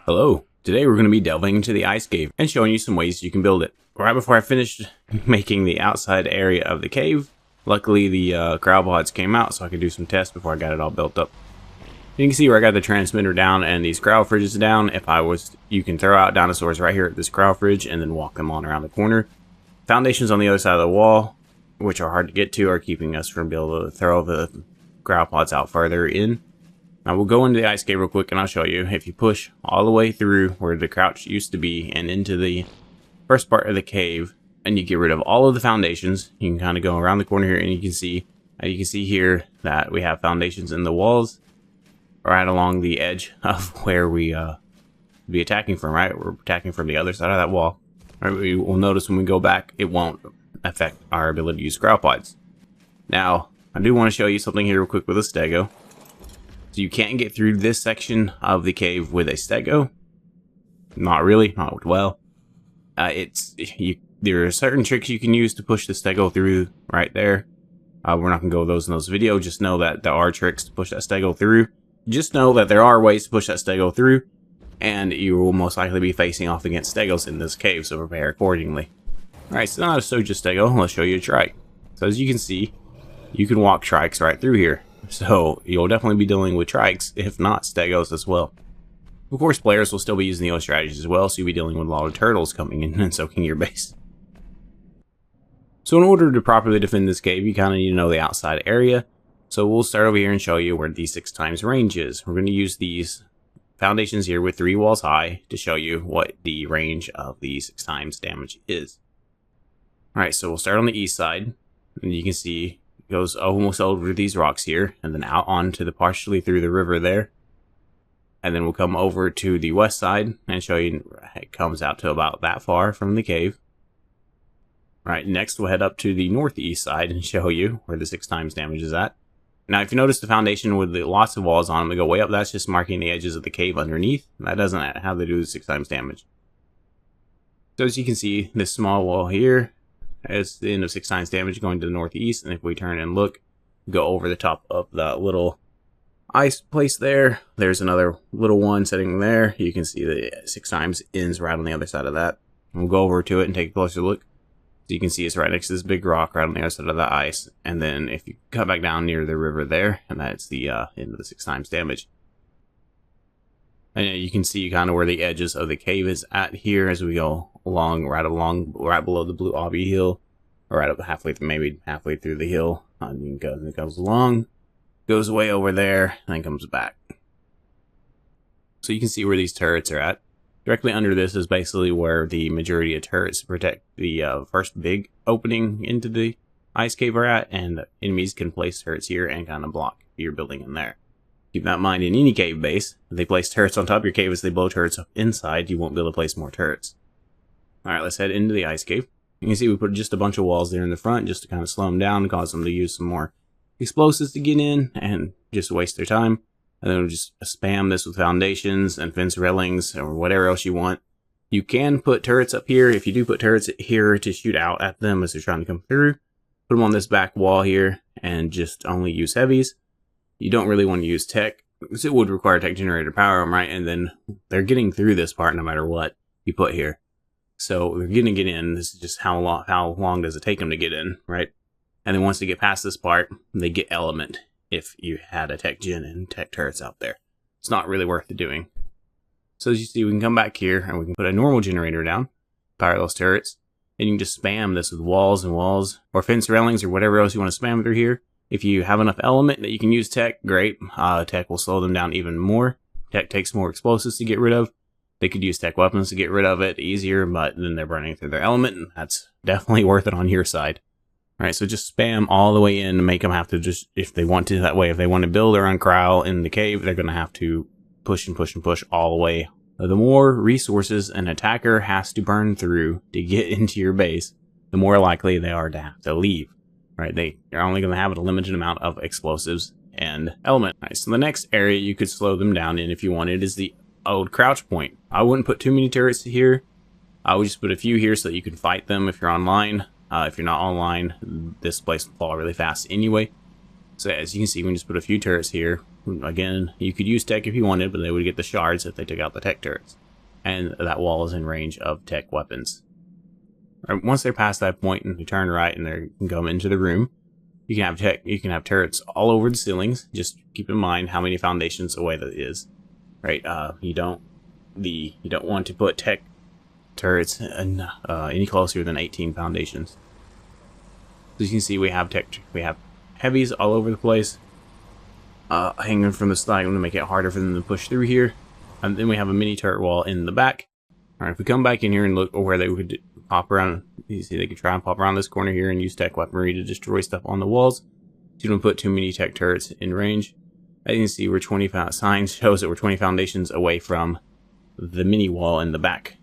Hello, today we're going to be delving into the ice cave and showing you some ways you can build it. Right before I finished making the outside area of the cave, luckily the crowd pods came out so I could do some tests before I got it all built up. You can see where I got the transmitter down and these crowd fridges down. You can throw out dinosaurs right here at this crowd fridge and then walk them on around the corner. Foundations on the other side of the wall, which are hard to get to, are keeping us from being able to throw the crowd pods out further in. Now we'll go into the ice cave real quick and I'll show you. If you push all the way through where the crouch used to be and into the first part of the cave and you get rid of all of the foundations, you can kind of go around the corner here and you can see here that we have foundations in the walls right along the edge of where we be attacking from, right? We're attacking from the other side of that wall. Right, we will notice when we go back, it won't affect our ability to use crowd pods. Now, I do want to show you something here real quick with a stego. So you can't get through this section of the cave with a stego. Not really, not well. There are certain tricks you can use to push the stego through right there. We're not going to go over those in this video. Just know that there are tricks to push that stego through. Just know that there are ways to push that stego through, and you will most likely be facing off against stegos in this cave, so prepare accordingly. Alright, so now to show you a stego, let's show you a trike. So as you can see, you can walk trikes right through here. So you'll definitely be dealing with trikes, if not stegos as well. Of course, players will still be using the other strategies as well, so you'll be dealing with a lot of turtles coming in and soaking your base. So in order to properly defend this cave, you kind of need to know the outside area. So we'll start over here and show you where the 6x range is. We're going to use these foundations here with 3 walls high to show you what the range of the 6x damage is. Alright, so we'll start on the east side, and you can see it goes almost over these rocks here, and then out onto partially through the river there. And then we'll come over to the west side and show you it comes out to about that far from the cave. Alright, next we'll head up to the northeast side and show you where the 6x damage is at. Now, if you notice the foundation with lots of walls on them, they go way up. That's just marking the edges of the cave underneath. That doesn't have to do with 6x damage. So as you can see, this small wall here is the end of 6x damage going to the northeast. And if we turn and look, go over the top of the little ice place there. There's another little one sitting there. You can see the 6x ends right on the other side of that. And we'll go over to it and take a closer look. So you can see it's right next to this big rock right on the other side of the ice. And then if you cut back down near the river there, and that's the end of the 6x damage. And you can see kind of where the edges of the cave is at here as we go along, right below the blue obby hill. Or right up maybe halfway through the hill. And it goes along, goes way over there, and then comes back. So you can see where these turrets are at. Directly under this is basically where the majority of turrets protect the first big opening into the ice cave are at, and enemies can place turrets here and kind of block your building in there. Keep that in mind in any cave base. If they place turrets on top of your cave as they blow turrets up inside, you won't be able to place more turrets. Alright, let's head into the ice cave. You can see we put just a bunch of walls there in the front just to kind of slow them down and cause them to use some more explosives to get in and just waste their time. And then we'll just spam this with foundations and fence railings or whatever else you want. You can put turrets up here. If you do put turrets here to shoot out at them as they're trying to come through, put them on this back wall here and just only use heavies. You don't really want to use tech because it would require tech generator to power them, right? And then they're getting through this part no matter what you put here. So they're going to get in. This is just how long does it take them to get in, right? And then once they get past this part, they get element. If you had a tech gen and tech turrets out there, it's not really worth the doing. So as you see, we can come back here and we can put a normal generator down, power those turrets, and you can just spam this with walls and walls or fence railings or whatever else you want to spam through here. If you have enough element that you can use tech, great. Tech will slow them down even more. Tech takes more explosives to get rid of. They could use tech weapons to get rid of it easier, but then they're burning through their element, and that's definitely worth it on your side. Alright, so just spam all the way in and make them have to just, if they want to that way, if they want to build their own corral in the cave, they're going to have to push and push and push all the way. The more resources an attacker has to burn through to get into your base, the more likely they are to have to leave. Right, they're only going to have a limited amount of explosives and element. Alright, so the next area you could slow them down in if you wanted is the old crouch point. I wouldn't put too many turrets here. I would just put a few here so that you can fight them if you're online. If you're not online, this place will fall really fast anyway. So as you can see, we can just put a few turrets here Again, you could use tech if you wanted, but they would get the shards if they took out the tech turrets. And that wall is in range of tech weapons. Once they're past that point and they turn right and they can come into the room, you can have turrets all over the ceilings. Just keep in mind how many foundations away that is. Right? You don't want to put tech turrets any closer than 18 foundations. As you can see, we have heavies all over the place, hanging from the side to make it harder for them to push through here. And then we have a mini turret wall in the back. Alright, if we come back in here and look where they would pop around, you see they could try and pop around this corner here and use tech weaponry to destroy stuff on the walls. So you don't put too many tech turrets in range. As you can see, we're 20 signs shows that we're 20 foundations away from the mini wall in the back.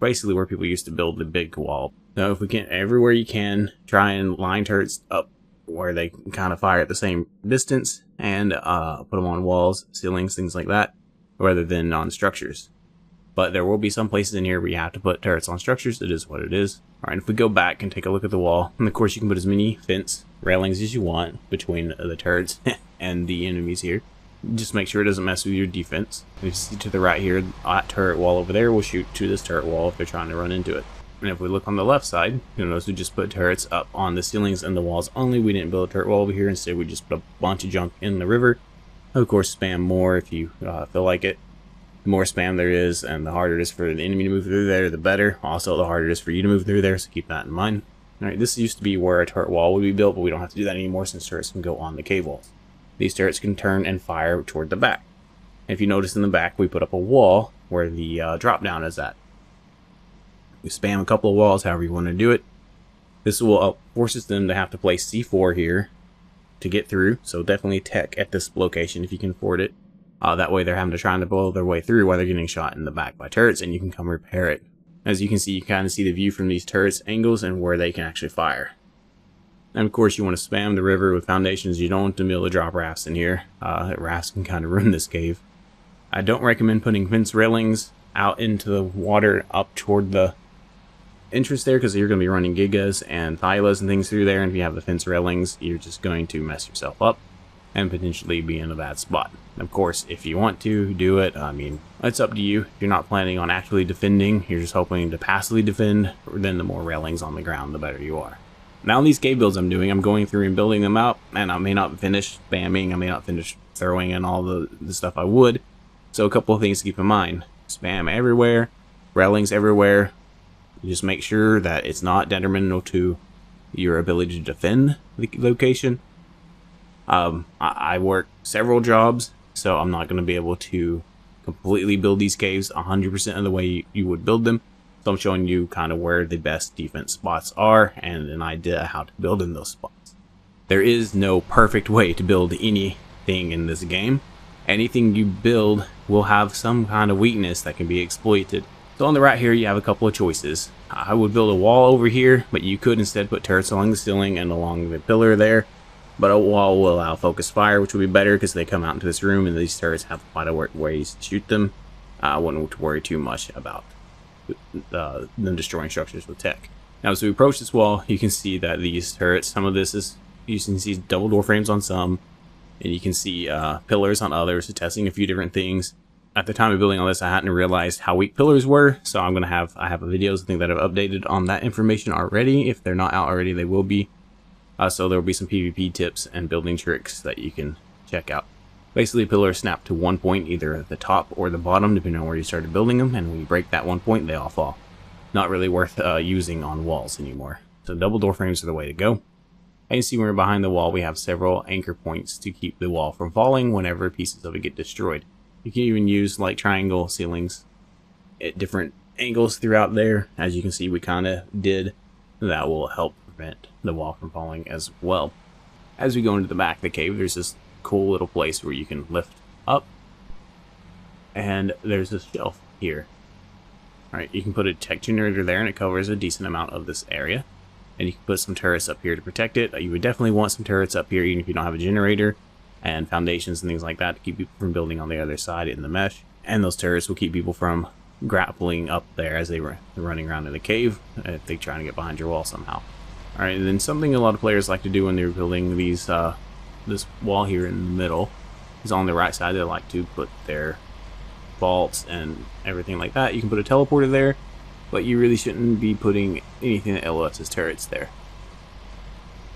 Basically where people used to build the big wall. So if we can, everywhere you can, try and line turrets up where they can kind of fire at the same distance and put them on walls, ceilings, things like that, rather than on structures. But there will be some places in here where you have to put turrets on structures. It is what it is. Alright, if we go back and take a look at the wall, and of course you can put as many fence railings as you want between the turrets and the enemies here. Just make sure it doesn't mess with your defense. If you see to the right here, that turret wall over there will shoot to this turret wall if they're trying to run into it. And if we look on the left side, you'll notice we just put turrets up on the ceilings and the walls only. We didn't build a turret wall over here. Instead, we just put a bunch of junk in the river. Of course, spam more if you feel like it. The more spam there is, and the harder it is for the enemy to move through there, the better. Also, the harder it is for you to move through there, so keep that in mind. Alright, this used to be where a turret wall would be built, but we don't have to do that anymore since turrets can go on the cave walls. These turrets can turn and fire toward the back. If you notice in the back, we put up a wall where the drop down is at. You spam a couple of walls, however you want to do it. This will forces them to have to place C4 here to get through, so definitely tech at this location if you can afford it. That way they're having to try to blow their way through while they're getting shot in the back by turrets, and you can come repair it. As you can see, you kind of see the view from these turrets angles and where they can actually fire. And of course you want to spam the river with foundations. You don't want to be able to drop rafts in here. Rafts can kind of ruin this cave. I don't recommend putting fence railings out into the water up toward the entrance there, because you're going to be running gigas and thylas and things through there, and if you have the fence railings, you're just going to mess yourself up and potentially be in a bad spot. Of course, if you want to do it, I mean, it's up to you. If you're not planning on actually defending, you're just hoping to passively defend, then the more railings on the ground, the better you are. Now in these cave builds I'm doing, I'm going through and building them out, and I may not finish spamming, I may not finish throwing in all the stuff I would. So a couple of things to keep in mind. Spam everywhere, railings everywhere. Just make sure that it's not detrimental to your ability to defend the location. I work several jobs, so I'm not going to be able to completely build these caves 100% of the way you would build them. So I'm showing you kind of where the best defense spots are and an idea how to build in those spots. There is no perfect way to build anything in this game. Anything you build will have some kind of weakness that can be exploited. So on the right here you have a couple of choices. I would build a wall over here, but you could instead put turrets along the ceiling and along the pillar there. But a wall will allow focused fire, which will be better because they come out into this room and these turrets have quite a ways to shoot them. I wouldn't worry too much about them destroying structures with tech. Now as we approach this wall, you can see that these turrets, some of this is, you can see double door frames on some, and you can see pillars on others, so testing a few different things. At the time of building all this, I hadn't realized how weak pillars were, so I have videos I think that I've updated on that information already. If they're not out already, they will be. So there will be some PvP tips and building tricks that you can check out. Basically, pillars snap to one point, either at the top or the bottom, depending on where you started building them, and when you break that one point, they all fall. Not really worth using on walls anymore. So double door frames are the way to go. And you see when we're behind the wall, we have several anchor points to keep the wall from falling whenever pieces of it get destroyed. You can even use like triangle ceilings at different angles throughout there. As you can see, we kind of did. That will help prevent the wall from falling as well. As we go into the back of the cave, there's this cool little place where you can lift up, and there's this shelf here. Alright, you can put a tech generator there and it covers a decent amount of this area, and you can put some turrets up here to protect it. You would definitely want some turrets up here even if you don't have a generator, and foundations and things like that to keep people from building on the other side in the mesh. And those turrets will keep people from grappling up there as they're running around in the cave if they're trying to get behind your wall somehow. Alright, and then something a lot of players like to do when they're building these this wall here in the middle is on the right side. They like to put their vaults and everything like that. You can put a teleporter there, but you really shouldn't be putting anything that LOS's turrets there.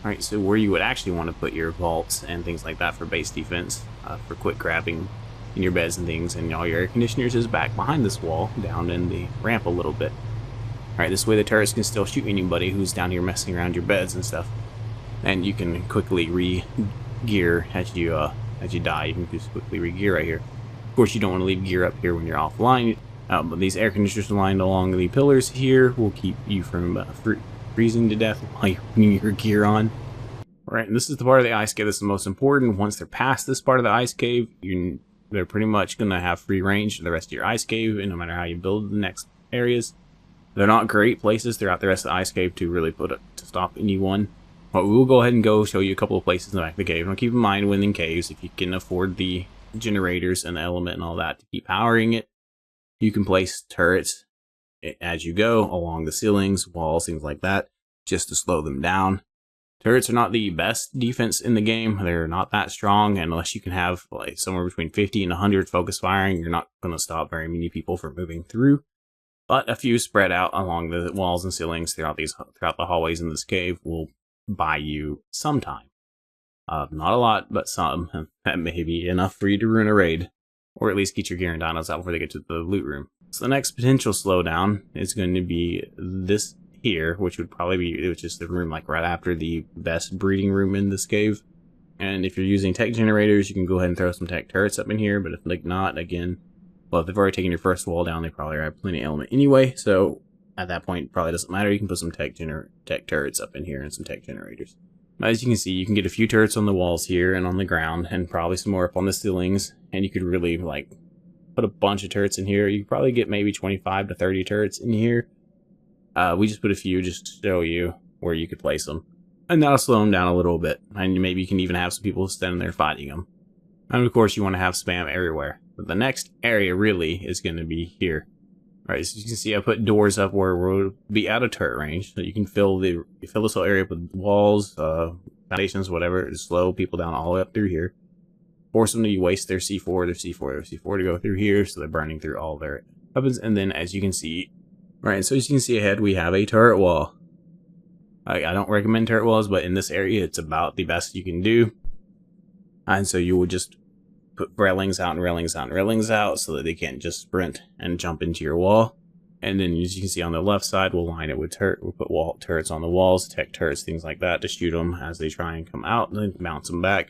Alright, so where you would actually want to put your vaults and things like that for base defense, for quick grabbing in your beds and things, and all your air conditioners, is back behind this wall, down in the ramp a little bit. Alright, this way the turrets can still shoot anybody who's down here messing around your beds and stuff. And you can quickly re-gear as you die. You can just quickly re-gear right here. Of course, you don't want to leave gear up here when you're offline, but these air conditioners lined along the pillars here will keep you from freezing to death while you're putting your gear on. Alright, and this is the part of the ice cave that's the most important. Once they're past this part of the ice cave, they're pretty much going to have free range to the rest of your ice cave, and no matter how you build the next areas. They're not great places throughout the rest of the ice cave to really to stop anyone. But we will go ahead and go show you a couple of places in the back of the cave. Now keep in mind, within caves, if you can afford the generators and the element and all that to keep powering it, you can place turrets as you go along the ceilings, walls, things like that, just to slow them down. Turrets are not the best defense in the game. They're not that strong, and unless you can have like somewhere between 50 and 100 focus firing, you're not going to stop very many people from moving through. But a few spread out along the walls and ceilings throughout the hallways in this cave will buy you some time. Not a lot, but some. That may be enough for you to ruin a raid, or at least get your gear and dinos out before they get to the loot room. So the next potential slowdown is going to be this here, which would probably be just the room like right after the best breeding room in this cave. And if you're using tech generators, you can go ahead and throw some tech turrets up in here, but if like not, again, well, if they've already taken your first wall down, they probably have plenty of element anyway, so at that point, it probably doesn't matter. You can put some tech turrets up in here and some tech generators. As you can see, you can get a few turrets on the walls here and on the ground, and probably some more up on the ceilings, and you could really, like, put a bunch of turrets in here. You could probably get maybe 25 to 30 turrets in here. We just put a few just to show you where you could place them. And that'll slow them down a little bit, and maybe you can even have some people standing there fighting them. And of course, you want to have spam everywhere. But the next area really is going to be here. Alright, so you can see I put doors up where we'll be out of turret range, so you can fill this whole area up with walls, foundations, whatever, to slow people down all the way up through here. Force them to waste their C4, their C4 to go through here, so they're burning through all their weapons. And then, as you can see, right, so as you can see ahead, we have a turret wall. I don't recommend turret walls, but in this area, it's about the best you can do. And so you would just put railings out and railings out and railings out so that they can't just sprint and jump into your wall. And then, as you can see on the left side, we'll line it with we'll put turrets on the walls, tech turrets, things like that, to shoot them as they try and come out, and then bounce them back.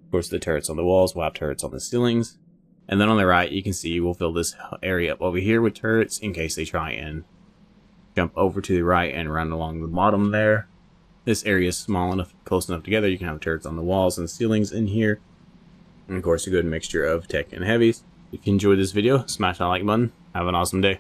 Of course, the turrets on the walls, we'll have turrets on the ceilings. And then on the right, you can see we'll fill this area up over here with turrets in case they try and jump over to the right and run along the bottom there. This area is small enough, close enough together, you can have turrets on the walls and ceilings in here. And of course, a good mixture of tech and heavies. If you enjoyed this video, smash that like button. Have an awesome day.